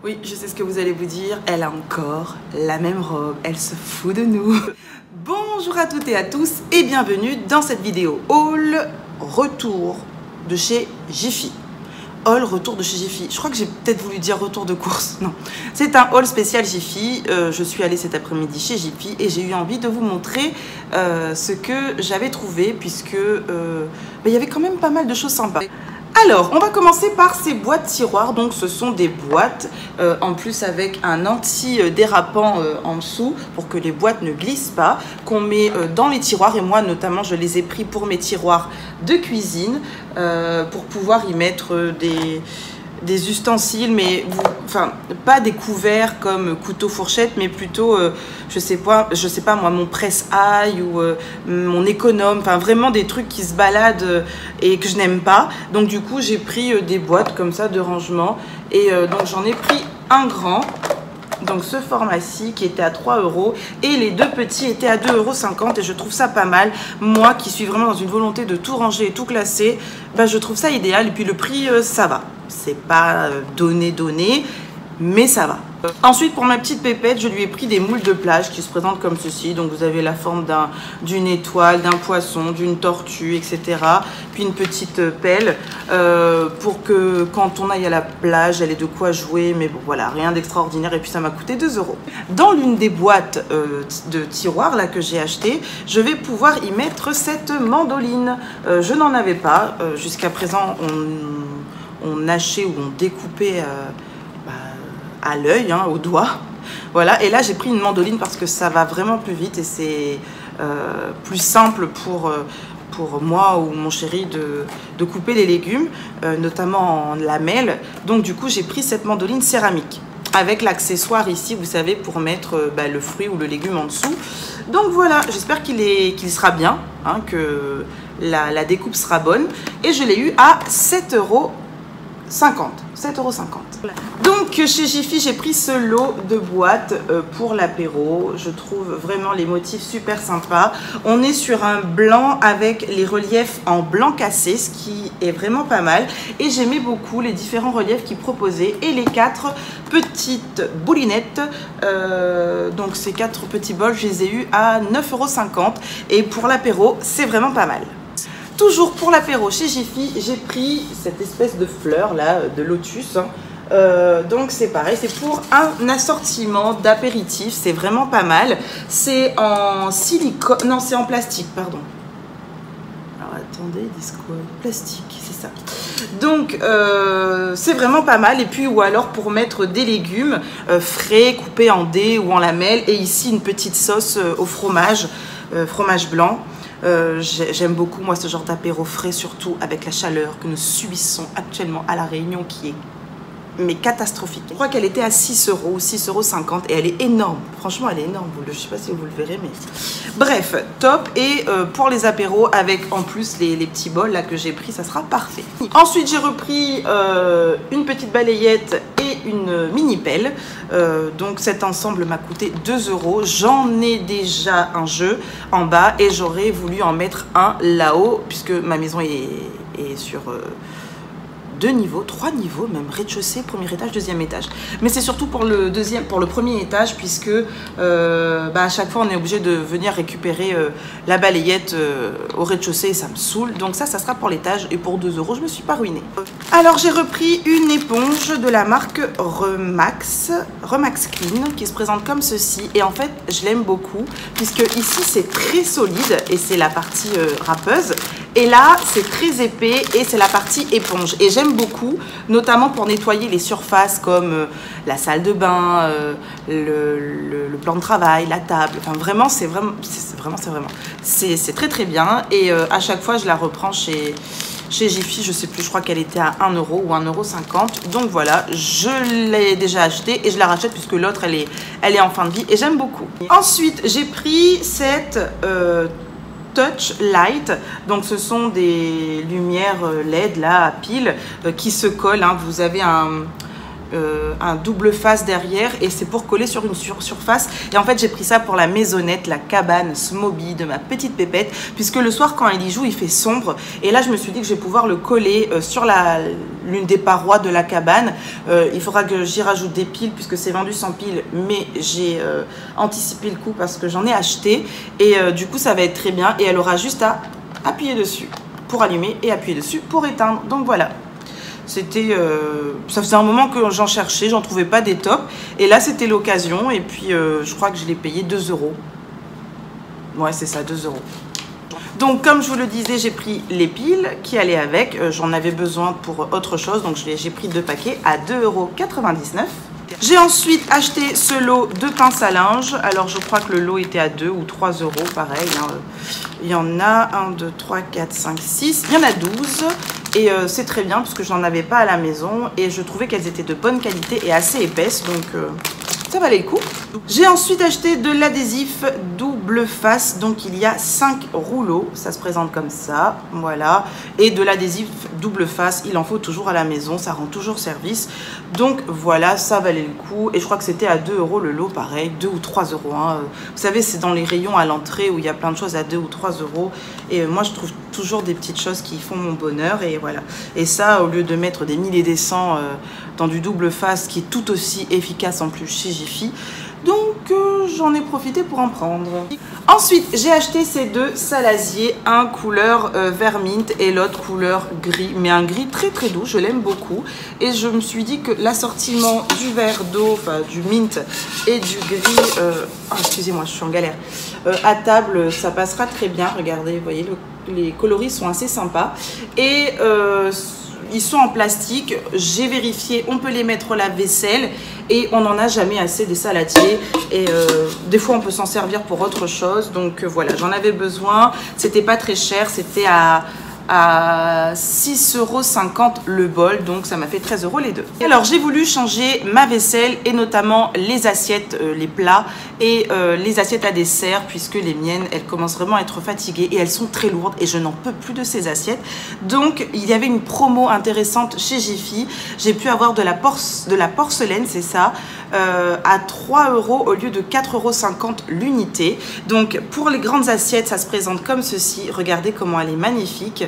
Oui, je sais ce que vous allez vous dire, elle a encore la même robe, elle se fout de nous. Bonjour à toutes et à tous et bienvenue dans cette vidéo haul retour de chez Jiffy. Haul retour de chez Jiffy, je crois que j'ai peut-être voulu dire retour de course, non. C'est un haul spécial Jiffy, je suis allée cet après-midi chez Jiffy et j'ai eu envie de vous montrer ce que j'avais trouvé puisque il y avait quand même pas mal de choses sympas. Alors, on va commencer par ces boîtes tiroirs. Donc, ce sont des boîtes en plus avec un anti-dérapant en dessous pour que les boîtes ne glissent pas, qu'on met dans les tiroirs. Et moi, notamment, je les ai pris pour mes tiroirs de cuisine pour pouvoir y mettre des ustensiles, mais enfin pas des couverts comme couteau fourchette, mais plutôt je sais pas moi, mon presse-ail ou mon économe, enfin vraiment des trucs qui se baladent et que je n'aime pas. Donc du coup j'ai pris des boîtes comme ça de rangement et donc j'en ai pris un grand, donc ce format-ci qui était à 3 € et les deux petits étaient à 2,50 € et je trouve ça pas mal. Moi qui suis vraiment dans une volonté de tout ranger et tout classer, bah, je trouve ça idéal et puis le prix ça va. C'est pas donné, mais ça va. Ensuite, pour ma petite pépette, je lui ai pris des moules de plage qui se présentent comme ceci. Donc, vous avez la forme d'une étoile, d'un poisson, d'une tortue, etc. Puis une petite pelle pour que quand on aille à la plage, elle ait de quoi jouer. Mais bon, voilà, rien d'extraordinaire. Et puis, ça m'a coûté 2 €. Dans l'une des boîtes de tiroirs là que j'ai acheté, je vais pouvoir y mettre cette mandoline. Je n'en avais pas. Jusqu'à présent, on hachait ou on découpait à l'œil, hein, au doigt. Voilà, et là j'ai pris une mandoline parce que ça va vraiment plus vite et c'est plus simple pour moi ou mon chéri de couper les légumes, notamment en lamelles. Donc du coup j'ai pris cette mandoline céramique avec l'accessoire ici, vous savez, pour mettre le fruit ou le légume en dessous. Donc voilà, j'espère qu'il sera bien, hein, que la découpe sera bonne. Et je l'ai eu à 7,50 €. 7,50 €. Donc chez Jiffy, j'ai pris ce lot de boîtes pour l'apéro. Je trouve vraiment les motifs super sympas. On est sur un blanc avec les reliefs en blanc cassé, ce qui est vraiment pas mal. Et j'aimais beaucoup les différents reliefs qu'ils proposaient et les 4 petites boulinettes. Donc ces 4 petits bols, je les ai eus à 9,50 €. Et pour l'apéro, c'est vraiment pas mal. Toujours pour l'apéro chez Jiffy, j'ai pris cette espèce de fleur là, de lotus. Donc c'est pareil, c'est pour un assortiment d'apéritifs, c'est vraiment pas mal. C'est en silicone, non c'est en plastique, pardon. Alors attendez, ils disent quoi? Plastique, c'est ça. Donc c'est vraiment pas mal. Et puis ou alors pour mettre des légumes frais, coupés en dés ou en lamelles. Et ici une petite sauce au fromage, fromage blanc. J'aime beaucoup moi ce genre d'apéro frais, surtout avec la chaleur que nous subissons actuellement à La Réunion qui est catastrophique. Je crois qu'elle était à 6 € ou 6,50 € et elle est énorme. Franchement elle est énorme, je ne sais pas si vous le verrez, mais bref, top. Et pour les apéros avec en plus les petits bols là que j'ai pris, ça sera parfait. Ensuite j'ai repris une petite balayette et une mini pelle. Donc cet ensemble m'a coûté 2 €. J'en ai déjà un jeu en bas et j'aurais voulu en mettre un là-haut puisque ma maison est sur 2 niveaux, 3 niveaux, même rez-de-chaussée, premier étage, deuxième étage. Mais c'est surtout pour le premier étage, puisque à chaque fois on est obligé de venir récupérer la balayette au rez-de-chaussée et ça me saoule. Donc ça sera pour l'étage et pour 2 € je me suis pas ruinée. Alors j'ai repris une éponge de la marque Remax Clean qui se présente comme ceci et en fait je l'aime beaucoup puisque ici c'est très solide et c'est la partie râpeuse. Et là, c'est très épais et c'est la partie éponge. Et j'aime beaucoup, notamment pour nettoyer les surfaces comme la salle de bain, le plan de travail, la table. Enfin, vraiment, c'est très très bien. Et à chaque fois, je la reprends chez Jiffy, je sais plus, je crois qu'elle était à 1 € ou 1,50 €. Donc voilà, je l'ai déjà achetée et je la rachète puisque l'autre, elle est en fin de vie et j'aime beaucoup. Ensuite, j'ai pris cette Touch Light, donc ce sont des lumières LED là à pile qui se collent, hein. Vous avez un double face derrière et c'est pour coller sur une surface. Et en fait j'ai pris ça pour la maisonnette, la cabane Smoby de ma petite pépette, puisque le soir quand elle y joue il fait sombre, et là je me suis dit que je vais pouvoir le coller sur l'une des parois de la cabane. Il faudra que j'y rajoute des piles puisque c'est vendu sans piles, mais j'ai anticipé le coup parce que j'en ai acheté, et du coup ça va être très bien, et elle aura juste à appuyer dessus pour allumer et appuyer dessus pour éteindre. Donc voilà. C'était, ça faisait un moment que j'en cherchais, j'en trouvais pas des tops. Et là, c'était l'occasion. Et puis, je crois que je l'ai payé 2 €. Ouais, c'est ça, 2 €. Donc, comme je vous le disais, j'ai pris les piles qui allaient avec. J'en avais besoin pour autre chose. Donc, j'ai pris 2 paquets à 2,99 €. J'ai ensuite acheté ce lot de pinces à linge. Alors, je crois que le lot était à 2 ou 3 €, pareil. Hein. Il y en a 1, 2, 3, 4, 5, 6. Il y en a 12. Et c'est très bien parce que je n'en avais pas à la maison. Et je trouvais qu'elles étaient de bonne qualité et assez épaisses. Donc, ça valait le coup. J'ai ensuite acheté de l'adhésif double face. Donc, il y a 5 rouleaux. Ça se présente comme ça. Voilà. Et de l'adhésif double face, il en faut toujours à la maison. Ça rend toujours service. Donc, voilà, ça valait le coup. Et je crois que c'était à 2 € le lot, pareil. 2 ou 3 €. Hein. Vous savez, c'est dans les rayons à l'entrée où il y a plein de choses à 2 ou 3 €. Et moi, je trouve toujours des petites choses qui font mon bonheur. Et voilà. Et ça, au lieu de mettre des 1000 et des 100 dans du double face qui est tout aussi efficace en plus chez Jiffy. Donc j'en ai profité pour en prendre. Ensuite j'ai acheté ces 2 salasiers, un couleur vert mint et l'autre couleur gris, mais un gris très très doux, je l'aime beaucoup. Et je me suis dit que l'assortiment du vert d'eau, enfin du mint et du gris, oh, excusez-moi je suis en galère, à table ça passera très bien. Regardez, vous voyez, les coloris sont assez sympas. Et ils sont en plastique, j'ai vérifié, on peut les mettre au lave-vaisselle et on n'en a jamais assez des saladiers. Et des fois on peut s'en servir pour autre chose. Donc voilà, j'en avais besoin. C'était pas très cher, c'était à 6,50 € le bol, donc ça m'a fait 13 € les deux. Alors j'ai voulu changer ma vaisselle et notamment les assiettes, les plats et les assiettes à dessert, puisque les miennes elles commencent vraiment à être fatiguées et elles sont très lourdes et je n'en peux plus de ces assiettes. Donc il y avait une promo intéressante chez Jiffy. J'ai pu avoir de la porcelaine, c'est ça, à 3 € au lieu de 4,50 € l'unité. Donc pour les grandes assiettes ça se présente comme ceci. Regardez comment elle est magnifique.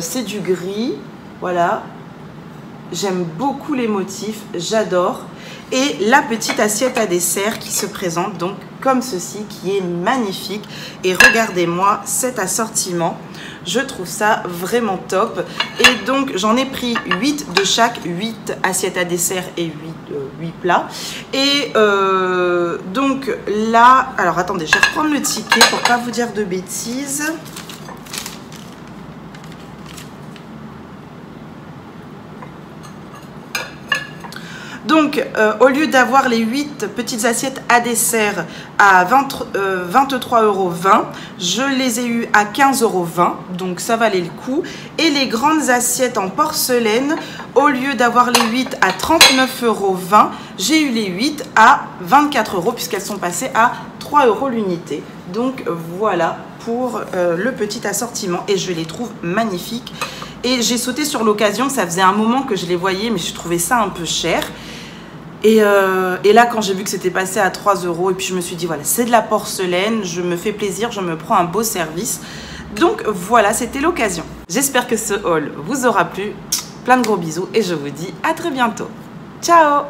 C'est du gris, voilà, j'aime beaucoup les motifs, j'adore. Et la petite assiette à dessert qui se présente donc comme ceci, qui est magnifique. Et regardez-moi cet assortiment, je trouve ça vraiment top. Et donc j'en ai pris 8 de chaque, 8 assiettes à dessert et 8 plats. Et donc là, alors attendez, je vais reprendre le ticket pour pas vous dire de bêtises. Donc, au lieu d'avoir les 8 petites assiettes à dessert à 23,20 €, je les ai eues à 15,20 €. Donc, ça valait le coup. Et les grandes assiettes en porcelaine, au lieu d'avoir les 8 à 39,20 €, j'ai eu les 8 à 24 € puisqu'elles sont passées à 3 € l'unité. Donc, voilà pour le petit assortiment. Et je les trouve magnifiques. Et j'ai sauté sur l'occasion. Ça faisait un moment que je les voyais, mais je trouvais ça un peu cher. Et là, quand j'ai vu que c'était passé à 3 €, et puis je me suis dit, voilà, c'est de la porcelaine, je me fais plaisir, je me prends un beau service. Donc voilà, c'était l'occasion. J'espère que ce haul vous aura plu. Plein de gros bisous et je vous dis à très bientôt. Ciao!